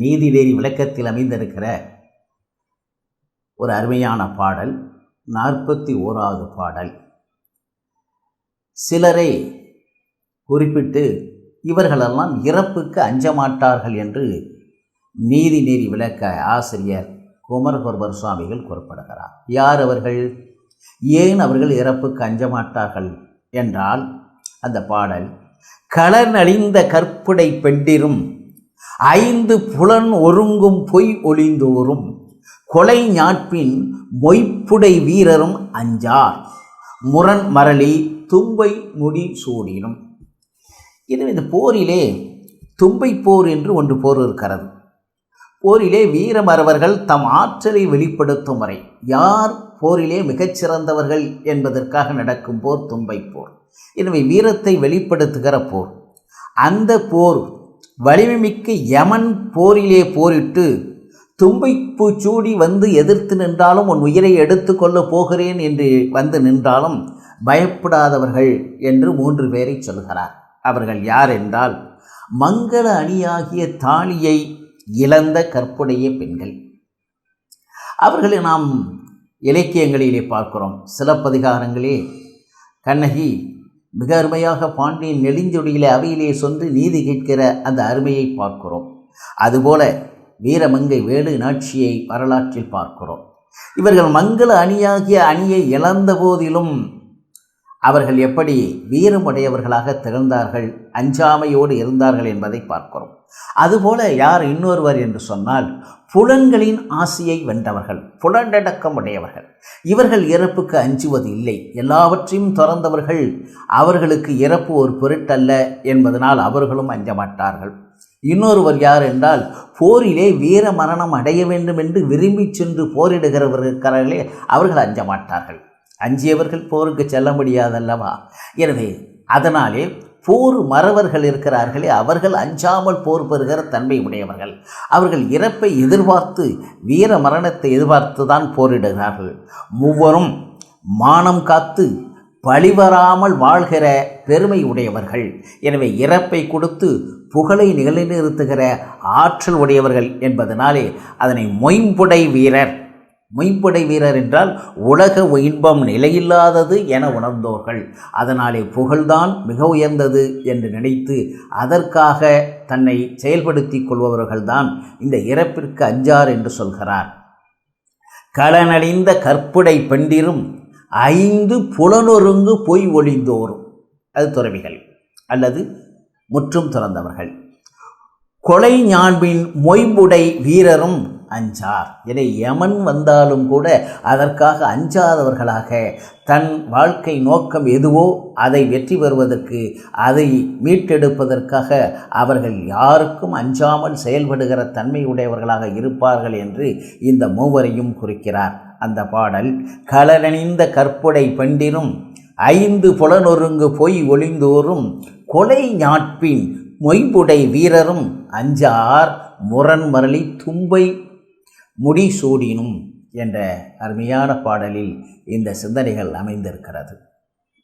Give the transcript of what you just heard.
நீதிநெறி விளக்கத்தில் அமைந்திருக்கிற ஒரு அருமையான பாடல். 41வது பாடல். சிலரை குறிப்பிட்டு இவர்களெல்லாம் இறப்புக்கு அஞ்சமாட்டார்கள் என்று நீதிநெறி விளக்க ஆசிரியர் குமரகுருபர் சுவாமிகள் குறிப்பிடுகிறார். யார் அவர்கள்? ஏன் அவர்கள் இறப்புக்கு அஞ்சமாட்டார்கள் என்றால், அந்த பாடல் களநழிந்த கற்புடை பெண்டிரும் 5 புலன் ஒருங்கும் பொய் ஒளிந்தோறும் கொலை ஞாட்பின் மொய்ப்புடை வீரரும் அஞ்சார் முரண் மரளி தும்பை முடி சூடினும். இது இந்த போரிலே தும்பை போர் என்று ஒன்று போர் இருக்கிறது. போரிலே வீரமறவர்கள் தம் ஆற்றலை வெளிப்படுத்தும் வரை யார் போரிலே மிகச்சிறந்தவர்கள் என்பதற்காக நடக்கும் போர் தும்பை போர். எனவே வீரத்தை வெளிப்படுத்துகிற போர். அந்த போர் வலிமைமிக்க யமன் போரிலே போரிட்டு தும்பைப்பூ சூடி வந்து எதிர்த்து நின்றாலும் உன் உயிரை எடுத்துக்கொள்ளப் போகிறேன் என்று வந்து நின்றாலும் பயப்படாதவர்கள் என்று 3 பேரை சொல்கிறார். அவர்கள் யார் என்றால், மங்கள அணியாகிய தாலியை இழந்த கற்புடைய பெண்கள். அவர்களை நாம் இலக்கியங்களிலே பார்க்கிறோம். சிலப்பதிகாரங்களே கண்ணகி மிக அருமையாக பாண்டியன் நெடுஞ்சொடியிலே அவையிலே சென்று நீதி கேட்கிற அந்த அருமையை பார்க்கிறோம். அதுபோல வீரமங்கை வேலு நாச்சியை வரலாற்றில் பார்க்கிறோம். இவர்கள் மங்கள அணியாகிய அணியை இழந்த போதிலும் அவர்கள் எப்படி வீரமுடையவர்களாக திகழ்ந்தார்கள், அஞ்சாமையோடு இருந்தார்கள் என்பதை பார்க்கிறோம். அதுபோல யார் இன்னொருவர் என்று சொன்னால், புலன்களின் ஆசையை வென்றவர்கள், புலனடக்கம் உடையவர்கள். இவர்கள் இறப்புக்கு அஞ்சுவது இல்லை. எல்லாவற்றையும் துறந்தவர்கள். அவர்களுக்கு இறப்பு ஒரு பொருட்டல்ல என்பதனால் அவர்களும் அஞ்ச மாட்டார்கள். இன்னொருவர் யார் என்றால், போரிலே வீர மரணம் அடைய வேண்டும் என்று விரும்பி சென்று போரிடுகிறவர்களே அவர்கள் அஞ்ச மாட்டார்கள். அஞ்சியவர்கள் போருக்கு செல்ல முடியாதல்லவா? எனவே அதனாலே போர் மறவர்கள் இருக்கிறார்களே அவர்கள் அஞ்சாமல் போர் பெறுகிற தன்மை உடையவர்கள். அவர்கள் இறப்பை எதிர்பார்த்து வீர மரணத்தை எதிர்பார்த்து தான் போரிடுகிறார்கள். மூவரும் மானம் காத்து பழிவராமல் வாழ்கிற பெருமை உடையவர்கள். எனவே இறப்பை கொடுத்து புகழை நிலைநிறுத்துகிற ஆற்றல் உடையவர்கள் என்பதனாலே அதனை மொய்ம்புடை வீரர். மொய்ம்புடை வீரர் என்றால் உலக இன்பம் நிலையில்லாதது என உணர்ந்தோர்கள். அதனாலே புகழ்தான் மிக உயர்ந்தது என்று நினைத்து அதற்காக தன்னை செயல்படுத்தி கொள்பவர்கள்தான் இந்த இறப்பிற்கு அஞ்சார் என்று சொல்கிறார். களனழிந்த கற்புடை பெண்டிரும் 5 புலனொருங்கு பொய் ஒளிந்தோறும். அது துறவிகள் அல்லது முற்றும் துறந்தவர்கள். கொலை ஞான்பின் மொய்புடை வீரரும் அஞ்சார். என யமன் வந்தாலும் கூட அதற்காக அஞ்சாதவர்களாக தன் வாழ்க்கை நோக்கம் எதுவோ அதை வெற்றி பெறுவதற்கு, அதை மீட்டெடுப்பதற்காக அவர்கள் யாருக்கும் அஞ்சாமல் செயல்படுகிற தன்மை உடையவர்களாக இருப்பார்கள் என்று இந்த மூவரையும் குறிக்கிறார் அந்த பாடல். களனணிந்த கற்புடை பெண்டிரும் 5 புலனொருங்கு பொய் ஒளிந்தோறும் கொலை ஞாட்பின் மொய்புடை வீரரும் அஞ்சார் முரண் மரளி தும்பை முடி சூடினும் என்ற அருமையான பாடலில் இந்த சிந்தனைகள் அமைந்திருக்கிறது.